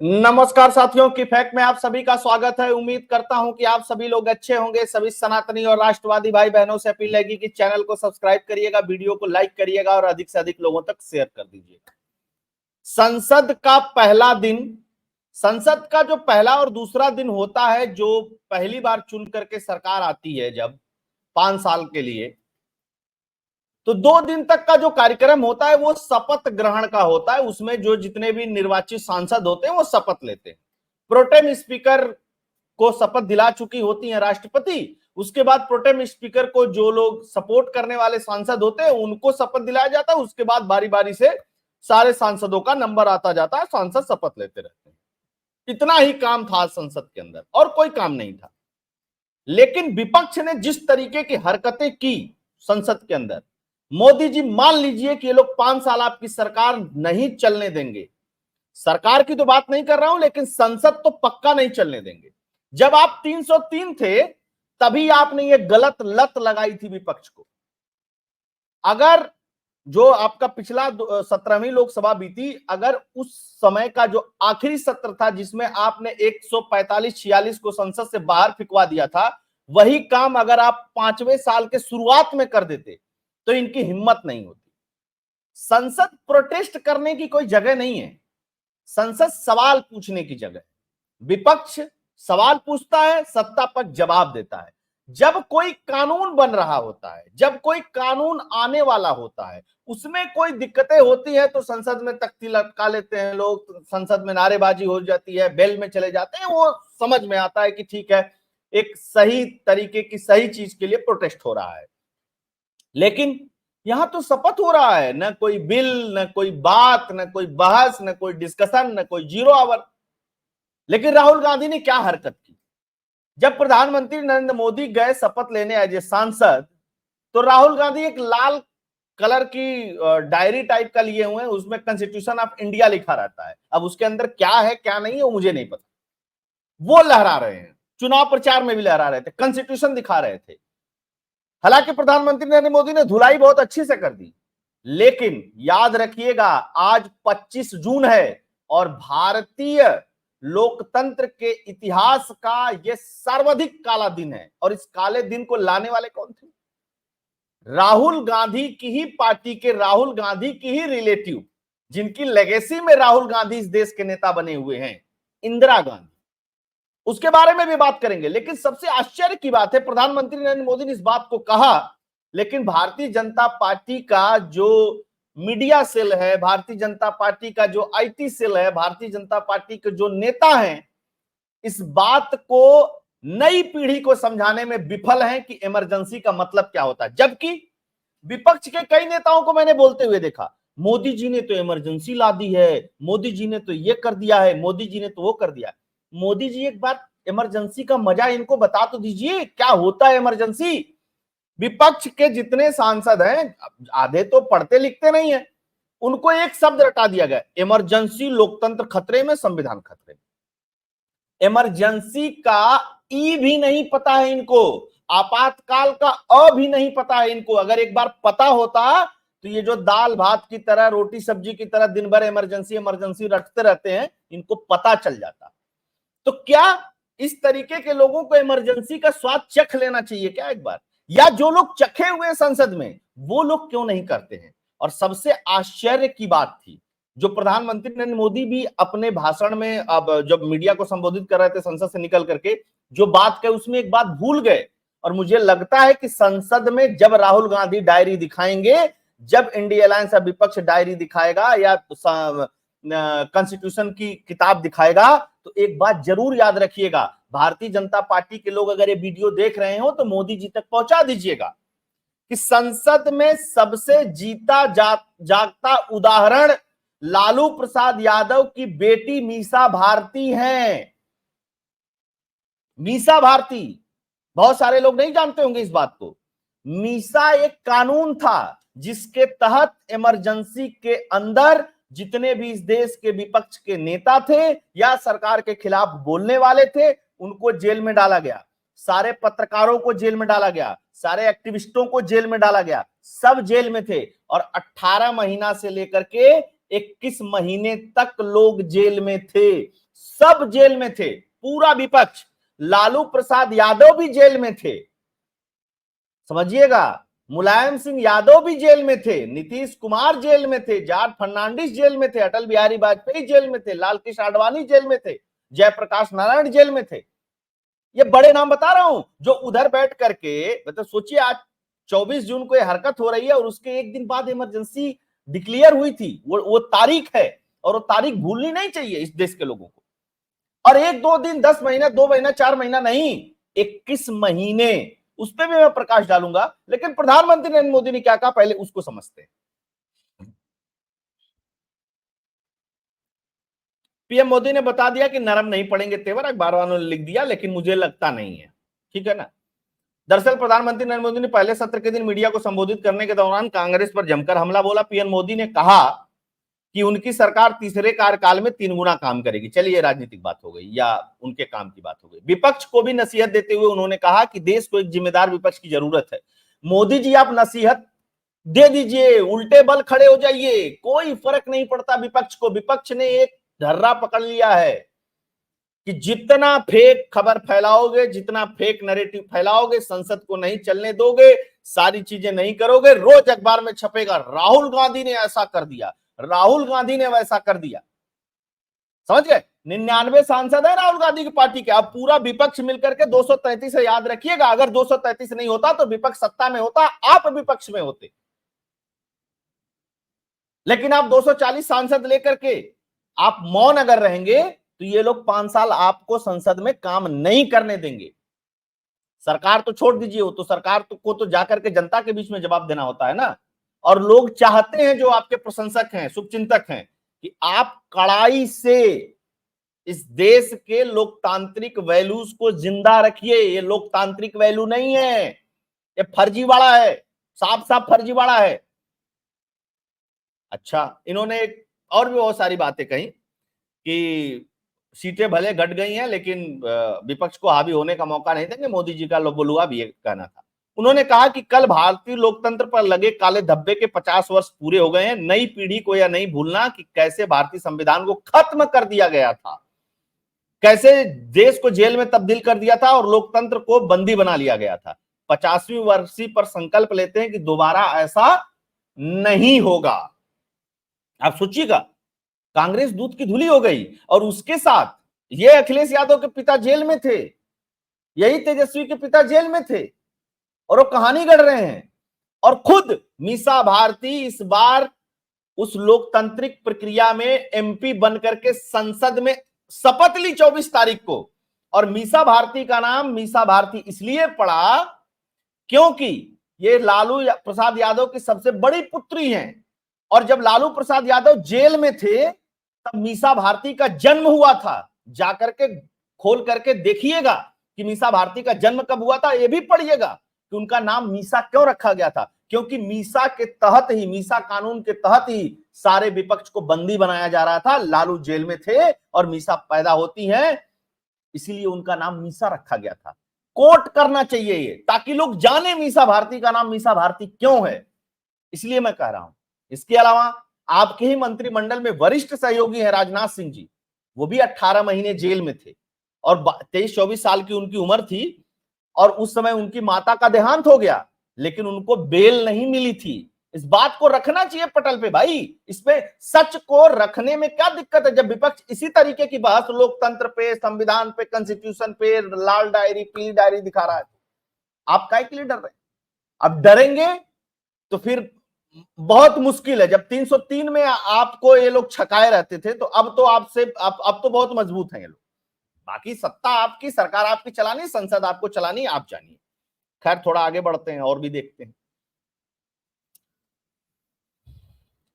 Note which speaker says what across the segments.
Speaker 1: नमस्कार साथियों, की फैक्ट में आप सभी का स्वागत है। उम्मीद करता हूं कि आप सभी लोग अच्छे होंगे। सभी सनातनी और राष्ट्रवादी भाई बहनों से अपील रहेगी कि चैनल को सब्सक्राइब करिएगा, वीडियो को लाइक करिएगा और अधिक से अधिक लोगों तक शेयर कर दीजिएगा। संसद का पहला दिन, संसद का जो पहला और दूसरा दिन होता है, जो पहली बार चुन करके सरकार आती है जब 5 साल के लिए, तो 2 दिन तक का जो कार्यक्रम होता है वो शपथ ग्रहण का होता है। उसमें जो जितने भी निर्वाचित सांसद होते हैं वो शपथ लेते हैं। प्रोटेम स्पीकर को शपथ दिला चुकी होती है राष्ट्रपति। उसके बाद प्रोटेम स्पीकर को जो लोग सपोर्ट करने वाले सांसद होते हैं उनको शपथ दिलाया जाता है। उसके बाद बारी बारी से सारे सांसदों का नंबर आता जाता है, सांसद शपथ लेते रहते हैं। इतना ही काम था संसद के अंदर, और कोई काम नहीं था। लेकिन विपक्ष ने जिस तरीके की हरकतें की संसद के अंदर, मोदी जी मान लीजिए कि ये लोग 5 साल आपकी सरकार नहीं चलने देंगे। सरकार की तो बात नहीं कर रहा हूं, लेकिन संसद तो पक्का नहीं चलने देंगे। जब आप 303 थे तभी आपने ये गलत लत लगाई थी विपक्ष को। अगर जो आपका पिछला 17वीं लोकसभा बीती, अगर उस समय का जो आखिरी सत्र था जिसमें आपने 145-46 को संसद से बाहर फिकवा दिया था, वही काम अगर आप 5वें साल के शुरुआत में कर देते तो इनकी हिम्मत नहीं होती। संसद प्रोटेस्ट करने की कोई जगह नहीं है, संसद सवाल पूछने की जगह। विपक्ष सवाल पूछता है, सत्ता पक्ष जवाब देता है। जब कोई कानून बन रहा होता है, जब कोई कानून आने वाला होता है, उसमें कोई दिक्कतें होती है तो संसद में तख्ती लटका लेते हैं लोग, संसद में नारेबाजी हो जाती है, बेल में चले जाते हैं। वो समझ में आता है कि ठीक है, एक सही तरीके की सही चीज के लिए प्रोटेस्ट हो रहा है। लेकिन यहां तो शपथ हो रहा है, न कोई बिल, न कोई बात, न कोई बहस, न कोई डिस्कशन, न कोई 0 आवर। लेकिन राहुल गांधी ने क्या हरकत की? जब प्रधानमंत्री नरेंद्र मोदी गए शपथ लेने एज ए सांसद, तो राहुल गांधी एक लाल कलर की डायरी टाइप का लिए हुए हैं, उसमें कॉन्स्टिट्यूशन ऑफ इंडिया लिखा रहता है। अब उसके अंदर क्या है क्या नहीं है वो मुझे नहीं पता। वो लहरा रहे हैं, चुनाव प्रचार में भी लहरा रहे थे, कॉन्स्टिट्यूशन दिखा रहे थे। हालांकि प्रधानमंत्री नरेंद्र मोदी ने धुलाई बहुत अच्छी से कर दी। लेकिन याद रखिएगा, आज 25 जून है और भारतीय लोकतंत्र के इतिहास का यह सर्वाधिक काला दिन है। और इस काले दिन को लाने वाले कौन थे? राहुल गांधी की ही पार्टी के, राहुल गांधी की ही रिलेटिव, जिनकी लेगेसी में राहुल गांधी इस देश के नेता बने हुए हैं, इंदिरा गांधी। उसके बारे में भी बात करेंगे। लेकिन सबसे आश्चर्य की बात है, प्रधानमंत्री नरेंद्र मोदी ने इस बात को कहा, लेकिन भारतीय जनता पार्टी का जो मीडिया सेल है, भारतीय जनता पार्टी का जो आईटी सेल है, भारतीय जनता पार्टी के जो नेता हैं, इस बात को नई पीढ़ी को समझाने में विफल हैं कि इमरजेंसी का मतलब क्या होता है। जबकि विपक्ष के कई नेताओं को मैंने बोलते हुए देखा, मोदी जी ने तो इमरजेंसी ला दी है, मोदी जी ने तो ये कर दिया है, मोदी जी ने तो वो कर दिया है। मोदी जी एक बार इमरजेंसी का मजा इनको बता तो दीजिए, क्या होता है इमरजेंसी। विपक्ष के जितने सांसद हैं, आधे तो पढ़ते लिखते नहीं है, उनको एक शब्द रटा दिया गया, इमरजेंसी, लोकतंत्र खतरे में, संविधान खतरे में। इमरजेंसी का ई भी नहीं पता है इनको, आपातकाल का अ भी नहीं पता है इनको। अगर एक बार पता होता तो ये जो दाल भात की तरह, रोटी सब्जी की तरह दिन भर इमरजेंसी इमरजेंसी रटते रहते हैं, इनको पता चल जाता। तो क्या इस तरीके के लोगों को इमरजेंसी का स्वाद चख लेना चाहिए क्या एक बार? या जो लोग चखे हुए संसद में, वो लोग क्यों नहीं करते हैं? और सबसे आश्चर्य की बात थी, जो प्रधानमंत्री नरेंद्र मोदी भी अपने भाषण में, अब जब मीडिया को संबोधित कर रहे थे संसद से निकल करके, जो बात कही उसमें एक बात भूल गए। और मुझे लगता है कि संसद में जब राहुल गांधी डायरी दिखाएंगे, जब इंडिया अलायंस या विपक्ष डायरी दिखाएगा या कॉन्स्टिट्यूशन की किताब दिखाएगा, तो एक बात जरूर याद रखिएगा, भारतीय जनता पार्टी के लोग अगर ये वीडियो देख रहे हो तो मोदी जी तक पहुंचा दीजिएगा कि संसद में सबसे जीता जागता उदाहरण लालू प्रसाद यादव की बेटी मीसा भारती हैं। मीसा भारती, बहुत सारे लोग नहीं जानते होंगे इस बात को। मीसा एक कानून था जिसके तहत इमरजेंसी के अंदर जितने भी इस देश के विपक्ष के नेता थे या सरकार के खिलाफ बोलने वाले थे, उनको जेल में डाला गया। सारे पत्रकारों को जेल में डाला गया, सारे एक्टिविस्टों को जेल में डाला गया, सब जेल में थे। और 18 महीना से लेकर के 21 महीने तक लोग जेल में थे। सब जेल में थे, पूरा विपक्ष। लालू प्रसाद यादव भी जेल में थे, समझिएगा। मुलायम सिंह यादव भी जेल में थे, नीतीश कुमार जेल में थे, जॉर्ज फर्नांडिस जेल में थे, अटल बिहारी वाजपेयी जेल में थे, लाल कृष्ण आडवाणी जेल में थे, जयप्रकाश नारायण जेल में थे। ये बड़े नाम बता रहा हूं जो उधर बैठ करके, मतलब सोचिए आज 24 जून को ये हरकत हो रही है और उसके एक दिन बाद इमरजेंसी डिक्लेयर हुई थी। वो तारीख है और वो तारीख भूलनी नहीं चाहिए इस देश के लोगों को। और 1-2 दिन, 10 महीना, 2 महीना, 4 महीना नहीं, 21 महीने, उस पर भी मैं प्रकाश डालूंगा। लेकिन प्रधानमंत्री नरेंद्र मोदी ने क्या कहा पहले उसको समझते हैं। पीएम मोदी ने बता दिया कि नरम नहीं पड़ेंगे तेवर, अखबार वालों ने लिख दिया, लेकिन मुझे लगता नहीं है, ठीक है ना। दरअसल प्रधानमंत्री नरेंद्र मोदी ने पहले सत्र के दिन मीडिया को संबोधित करने के दौरान कांग्रेस पर जमकर हमला बोला। पीएम मोदी ने कहा कि उनकी सरकार तीसरे कार्यकाल में 3 गुना काम करेगी। चलिए राजनीतिक बात हो गई या उनके काम की बात हो गई। विपक्ष को भी नसीहत देते हुए उन्होंने कहा कि देश को एक जिम्मेदार विपक्ष की जरूरत है। मोदी जी आप नसीहत दे दीजिए, उल्टे बल खड़े हो जाइए, कोई फर्क नहीं पड़ता विपक्ष को। विपक्ष ने एक ढर्रा पकड़ लिया है कि जितना फेक खबर फैलाओगे, जितना फेक नैरेटिव फैलाओगे, संसद को नहीं चलने दोगे, सारी चीजें नहीं करोगे, रोज अखबार में छपेगा राहुल गांधी ने ऐसा कर दिया, राहुल गांधी ने वैसा कर दिया। समझ गए? 99 सांसद है राहुल गांधी की पार्टी के। अब पूरा विपक्ष मिलकर के 233 है, याद रखिएगा। अगर 233 नहीं होता तो विपक्ष सत्ता में होता, आप विपक्ष में होते। लेकिन आप 240 सांसद लेकर के आप मौन अगर रहेंगे तो ये लोग 5 साल आपको संसद में काम नहीं करने देंगे। सरकार तो छोड़ दीजिए, वो तो सरकार को तो जाकर के जनता के बीच में जवाब देना होता है ना। और लोग चाहते हैं, जो आपके प्रशंसक हैं, शुभचिंतक हैं, कि आप कड़ाई से इस देश के लोकतांत्रिक वैल्यूज को जिंदा रखिए। ये लोकतांत्रिक वैल्यू नहीं है, ये फर्जीवाड़ा है, साफ साफ फर्जीवाड़ा है। अच्छा, इन्होंने और भी बहुत सारी बातें कही कि सीटें भले घट गई हैं लेकिन विपक्ष को हावी होने का मौका नहीं देंगे। मोदी जी का बोलुआ भी ये कहना था। उन्होंने कहा कि कल भारतीय लोकतंत्र पर लगे काले धब्बे के 50 वर्ष पूरे हो गए हैं। नई पीढ़ी को यह नहीं भूलना कि कैसे भारतीय संविधान को खत्म कर दिया गया था, कैसे देश को जेल में तब्दील कर दिया था और लोकतंत्र को बंदी बना लिया गया था। 50वीं वर्षी पर संकल्प लेते हैं कि दोबारा ऐसा नहीं होगा। आप सोचिएगा, कांग्रेस दूध की धुली हो गई और उसके साथ ये अखिलेश यादव के पिता जेल में थे, यही तेजस्वी के पिता जेल में थे और वो कहानी गढ़ रहे हैं। और खुद मीसा भारती इस बार उस लोकतांत्रिक प्रक्रिया में एमपी बनकर के संसद में शपथ ली 24 तारीख को। और मीसा भारती का नाम मीसा भारती इसलिए पड़ा क्योंकि ये लालू प्रसाद यादव की सबसे बड़ी पुत्री हैं। और जब लालू प्रसाद यादव जेल में थे तब मीसा भारती का जन्म हुआ था। जाकर के खोल करके देखिएगा कि मीसा भारती का जन्म कब हुआ था, ये भी पढ़िएगा कि उनका नाम मीसा क्यों रखा गया था। क्योंकि मीसा के तहत ही, मीसा कानून के तहत ही सारे विपक्ष को बंदी बनाया जा रहा था। लालू जेल में थे और मीसा पैदा होती हैं, इसीलिए उनका नाम मीसा रखा गया था। कोट करना चाहिए ये, ताकि लोग जाने मीसा भारती का नाम मीसा भारती क्यों है, इसलिए मैं कह रहा हूं। इसके अलावा आपके ही मंत्रिमंडल में वरिष्ठ सहयोगी हैं राजनाथ सिंह जी, वो भी 18 महीने जेल में थे और 23-24 साल की उनकी उम्र थी और उस समय उनकी माता का देहांत हो गया, लेकिन उनको बेल नहीं मिली थी। इस बात को रखना चाहिए पटल पे भाई, इसमें सच को रखने में क्या दिक्कत है। जब विपक्ष इसी तरीके की बहस लोकतंत्र पे, संविधान पे, कॉन्स्टिट्यूशन पे लाल डायरी पीली डायरी दिखा रहा है, आप काय के लिए डर रहे हैं? अब डरेंगे तो फिर बहुत मुश्किल है। जब 303 में आपको ये लोग छकाए रहते थे तो अब तो आपसे अब तो बहुत मजबूत हैं ये लोग। बाकी सत्ता आपकी, सरकार आपकी चलानी, संसद आपको चलानी, आप जानिए। खैर थोड़ा आगे बढ़ते हैं और भी देखते हैं।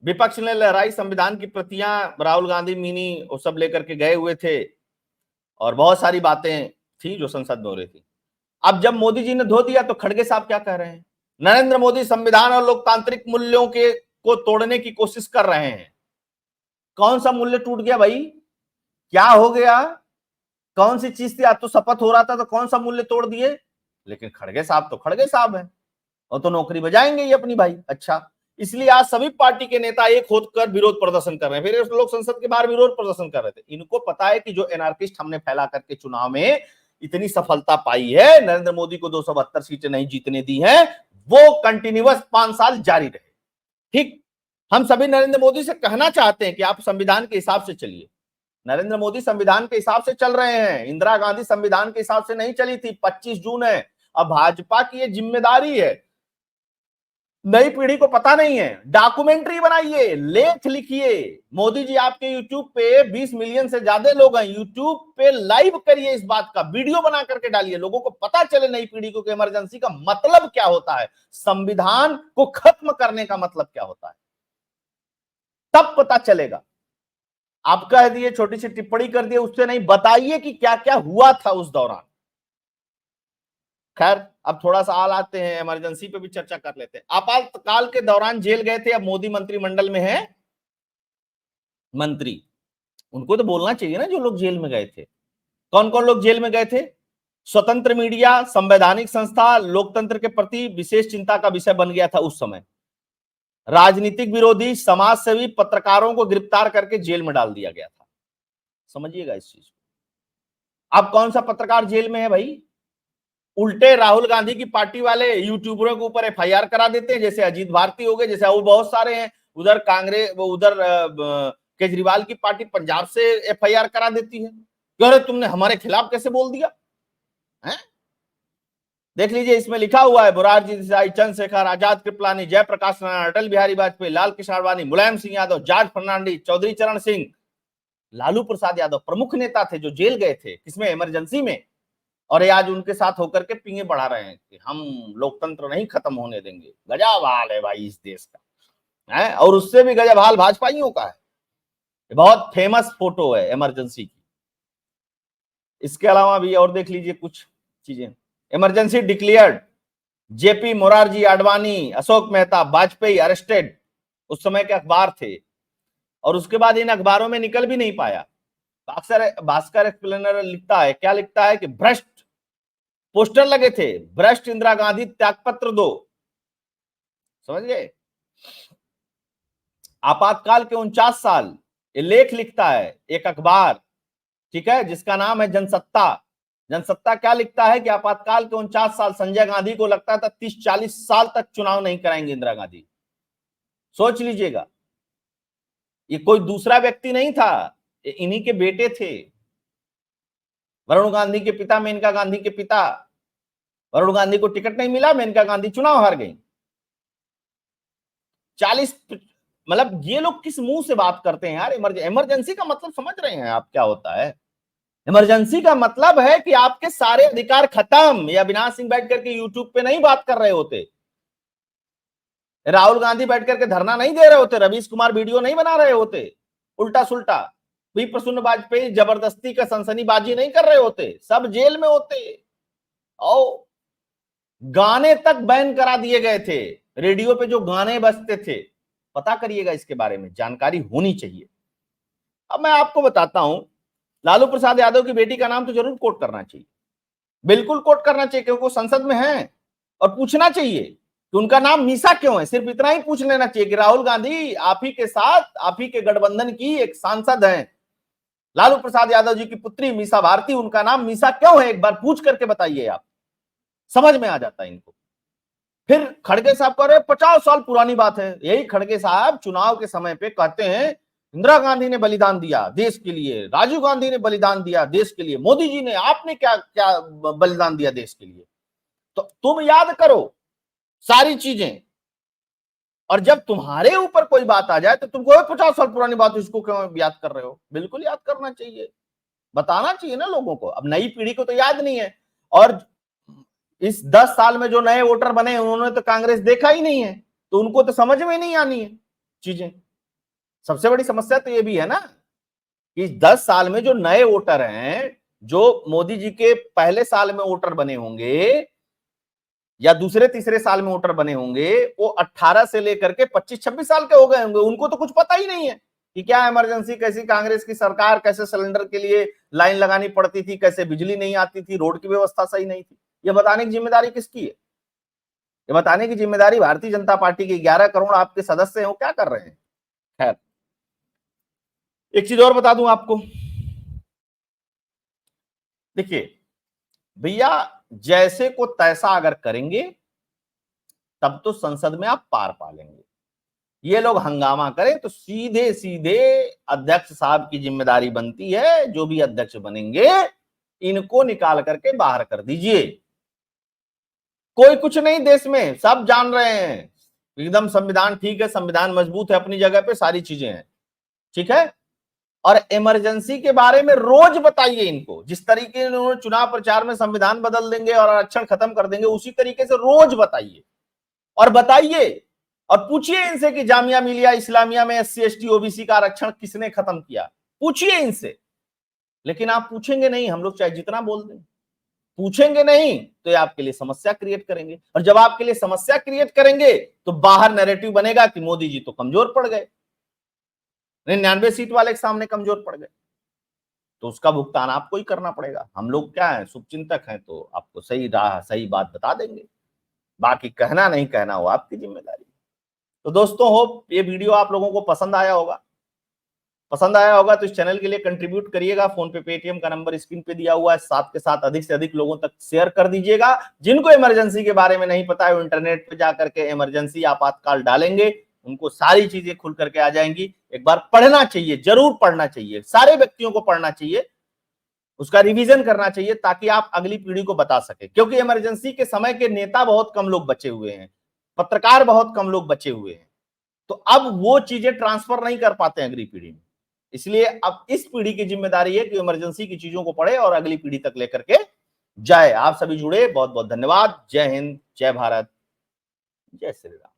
Speaker 1: विपक्ष ने लहराई संविधान की प्रतियां, राहुल गांधी मिनी वो सब लेकर के गए हुए थे और बहुत सारी बातें थी जो संसद में हो रही थी। अब जब मोदी जी ने धो दिया तो खड़गे साहब क्या कह रहे हैं? नरेंद्र मोदी संविधान और लोकतांत्रिक मूल्यों के को तोड़ने की कोशिश कर रहे हैं। कौन सा मूल्य टूट गया भाई? क्या हो गया? कौन सी चीज थी? आज तो शपथ हो रहा था तो कौन सा मूल्य तोड़ दिए? लेकिन खड़गे साहब तो खड़गे साहब हैं, वो तो नौकरी बजाएंगे ही अपनी भाई। अच्छा, इसलिए आज सभी पार्टी के नेता एक होकर विरोध प्रदर्शन कर रहे हैं। फिर लोग संसद के बाहर विरोध प्रदर्शन कर रहे थे। इनको पता है कि जो एनार्किस्ट हमने फैला करके चुनाव में इतनी सफलता पाई है, नरेंद्र मोदी को 272 सीटें नहीं जीतने दी हैं, वो कंटिन्यूअस 5 साल जारी रहे। ठीक, हम सभी नरेंद्र मोदी से कहना चाहते हैं कि आप संविधान के हिसाब से चलिए। नरेंद्र मोदी संविधान के हिसाब से चल रहे हैं, इंदिरा गांधी संविधान के हिसाब से नहीं चली थी। 25 जून है, अब भाजपा की ये जिम्मेदारी है। नई पीढ़ी को पता नहीं है, डॉक्यूमेंट्री बनाइए, लेख लिखिए। मोदी जी आपके यूट्यूब पे 20 मिलियन से ज्यादा लोग हैं, यूट्यूब पे लाइव करिए, इस बात का वीडियो बना करके डालिए, लोगों को पता चले नई पीढ़ी को कि इमरजेंसी का मतलब क्या होता है, संविधान को खत्म करने का मतलब क्या होता है, तब पता चलेगा। आप कह दिए, छोटी सी टिप्पणी कर दिए, उससे नहीं, बताइए कि क्या क्या हुआ था उस दौरान। खैर, अब थोड़ा सा आल आते हैं, इमरजेंसी पे भी चर्चा कर लेते हैं। आपातकाल के दौरान जेल गए थे, अब मोदी मंत्रिमंडल में है मंत्री, उनको तो बोलना चाहिए ना जो लोग जेल में गए थे। कौन कौन लोग जेल में गए थे? स्वतंत्र मीडिया, संवैधानिक संस्था, लोकतंत्र के प्रति विशेष चिंता का विषय बन गया था उस समय। राजनीतिक विरोधी, समाज सेवी, पत्रकारों को गिरफ्तार करके जेल में डाल दिया गया था। समझिएगा इस चीज को। अब कौन सा पत्रकार जेल में है भाई? उल्टे राहुल गांधी की पार्टी वाले यूट्यूबरों के ऊपर एफआईआर करा देते हैं, जैसे अजीत भारती हो गए, जैसे और बहुत सारे हैं। उधर कांग्रेस, उधर केजरीवाल की पार्टी पंजाब से एफआईआर करा देती है कि अरे तुमने हमारे खिलाफ कैसे बोल दिया है? देख लीजिए, इसमें लिखा हुआ है मोरारजी देसाई, चंद्रशेखर आजाद, कृपलानी, जयप्रकाश नारायण, अटल बिहारी वाजपेयी, लाल कृष्ण आडवाणी, मुलायम सिंह यादव, जॉर्ज फर्नांडिस, चौधरी चरण सिंह, लालू प्रसाद यादव प्रमुख नेता थे जो जेल गए थे, किसमें? इमरजेंसी में। और ये आज उनके साथ होकर के पिंगे बढ़ा रहे हैं कि हम लोकतंत्र नहीं खत्म होने देंगे। गजब हाल है भाई इस देश का है, और उससे भी गजब हाल भाजपाइयों का है। बहुत फेमस फोटो है इमरजेंसी की। इसके अलावा भी और देख लीजिए कुछ चीजें। Emergency declared, JP, Morarji, Advani, Ashok Mehta, Vajpayee arrested, उस समय के अखबार थे। और उसके बाद इन अखबारों में निकल भी नहीं पाया। भास्कर एक्सप्लेनर लिखता है, क्या लिखता है कि भ्रष्ट पोस्टर लगे थे, भ्रष्ट इंदिरा गांधी त्यागपत्र दो। समझ गए? आपातकाल के 49 साल, ये लेख लिखता है एक अखबार, ठीक है, जिसका नाम है जनसत्ता। जनसत्ता क्या लिखता है कि आपातकाल के 49 साल, संजय गांधी को लगता था 30-40 साल तक चुनाव नहीं कराएंगे इंदिरा गांधी। सोच लीजिएगा, ये कोई दूसरा व्यक्ति नहीं था, ये इन्हीं के बेटे थे। वरुण गांधी के पिता, मेनका गांधी के पिता। वरुण गांधी को टिकट नहीं मिला, मेनका गांधी चुनाव हार गई। 40, मतलब ये लोग किस मुंह से बात करते हैं यार? इमरजेंसी का मतलब समझ रहे हैं आप क्या होता है? इमरजेंसी का मतलब है कि आपके सारे अधिकार खत्म। या अविनाश सिंह बैठ करके यूट्यूब पे नहीं बात कर रहे होते, राहुल गांधी बैठ करके धरना नहीं दे रहे होते, रवीश कुमार वीडियो नहीं बना रहे होते उल्टा सुल्टा, भी प्रसन्न वाजपेयी जबरदस्ती का सनसनीबाजी नहीं कर रहे होते, सब जेल में होते। और गाने तक बैन करा दिए गए थे, रेडियो पे जो गाने बजते थे। पता करिएगा, इसके बारे में जानकारी होनी चाहिए। अब मैं आपको बताता हूं, लालू प्रसाद यादव की बेटी का नाम तो जरूर कोट करना चाहिए, बिल्कुल कोट करना चाहिए, क्योंकि वो संसद में है। और पूछना चाहिए कि उनका नाम मीसा क्यों है। सिर्फ इतना ही पूछ लेना चाहिए कि राहुल गांधी आप ही के साथ, आप ही के गठबंधन की एक सांसद हैं, लालू प्रसाद यादव जी की पुत्री मीसा भारती, उनका नाम मीसा क्यों है? एक बार पूछ करके बताइए, आप समझ में आ जाता है इनको। फिर खड़गे साहब कह रहे 50 साल पुरानी बात है। यही खड़गे साहब चुनाव के समय पे कहते हैं इंदिरा गांधी ने बलिदान दिया देश के लिए, राजीव गांधी ने बलिदान दिया देश के लिए, मोदी जी ने, आपने क्या क्या बलिदान दिया देश के लिए? तो तुम याद करो सारी चीजें, और जब तुम्हारे ऊपर कोई बात आ जाए तो तुमको 50 साल पुरानी बात, इसको क्यों याद कर रहे हो? बिल्कुल याद करना चाहिए, बताना चाहिए ना लोगों को। अब नई पीढ़ी को तो याद नहीं है, और इस 10 साल में जो नए वोटर बने उन्होंने तो कांग्रेस देखा ही नहीं है, तो उनको तो समझ में नहीं आनी है चीजें। सबसे बड़ी समस्या तो ये भी है ना कि 10 साल में जो नए वोटर हैं, जो मोदी जी के पहले साल में वोटर बने होंगे या दूसरे तीसरे साल में वोटर बने होंगे, वो 18 से लेकर के 25-26 साल के हो गए होंगे। उनको तो कुछ पता ही नहीं है कि क्या इमरजेंसी, कैसी कांग्रेस की सरकार, कैसे सिलेंडर के लिए लाइन लगानी पड़ती थी, कैसे बिजली नहीं आती थी, रोड की व्यवस्था सही नहीं थी। ये बताने की जिम्मेदारी किसकी है? ये बताने की जिम्मेदारी भारतीय जनता पार्टी के 11 करोड़ आपके सदस्य हैं, वो क्या कर रहे हैं। खैर, एक चीज और बता दूं आपको, देखिए भैया, जैसे को तैसा अगर करेंगे तब तो संसद में आप पार पालेंगे। ये लोग हंगामा करें तो सीधे सीधे अध्यक्ष साहब की जिम्मेदारी बनती है, जो भी अध्यक्ष बनेंगे इनको निकाल करके बाहर कर दीजिए। कोई कुछ नहीं, देश में सब जान रहे हैं एकदम संविधान ठीक है, संविधान मजबूत है अपनी जगह पे, सारी चीजें हैं ठीक है। और इमरजेंसी के बारे में रोज बताइए इनको, जिस तरीके से उन्होंने चुनाव प्रचार में संविधान बदल देंगे और आरक्षण खत्म कर देंगे, उसी तरीके से रोज बताइए और बताइए और पूछिए इनसे कि जामिया मिलिया इस्लामिया में SC ST OBC का आरक्षण किसने खत्म किया, पूछिए इनसे। लेकिन आप पूछेंगे नहीं, हम लोग चाहे जितना बोल दें, पूछेंगे नहीं तो ये आपके लिए समस्या क्रिएट करेंगे, और जब आपके लिए समस्या क्रिएट करेंगे तो बाहर नैरेटिव बनेगा कि मोदी जी तो कमजोर पड़ गए, 99 सीट वाले के सामने कमजोर पड़ गए, तो उसका भुगतान आपको ही करना पड़ेगा। हम लोग क्या है, शुभचिंतक हैं, तो आपको सही राह सही बात बता देंगे, बाकी कहना नहीं कहना वो आपकी जिम्मेदारी। तो दोस्तों, होप ये वीडियो आप लोगों को पसंद आया होगा। पसंद आया होगा तो इस चैनल के लिए कंट्रीब्यूट करिएगा। फोन पे पेटीएम का नंबर स्क्रीन पे दिया हुआ है, साथ के साथ अधिक से अधिक लोगों तक शेयर कर दीजिएगा। जिनको इमरजेंसी के बारे में नहीं पता है वो इंटरनेट पे जाकर के इमरजेंसी आपातकाल डालेंगे, उनको सारी चीजें खुल करके आ जाएंगी। एक बार पढ़ना चाहिए, जरूर पढ़ना चाहिए, सारे व्यक्तियों को पढ़ना चाहिए, उसका रिवीजन करना चाहिए ताकि आप अगली पीढ़ी को बता सके। क्योंकि इमरजेंसी के समय के नेता बहुत कम लोग बचे हुए हैं, पत्रकार बहुत कम लोग बचे हुए हैं, तो अब वो चीजें ट्रांसफर नहीं कर पाते हैं अगली पीढ़ी में। इसलिए अब इस पीढ़ी की जिम्मेदारी है कि इमरजेंसी की चीजों को पढ़े और अगली पीढ़ी तक लेकर के जाए। आप सभी जुड़े, बहुत बहुत धन्यवाद। जय हिंद, जय भारत, जय श्री राम।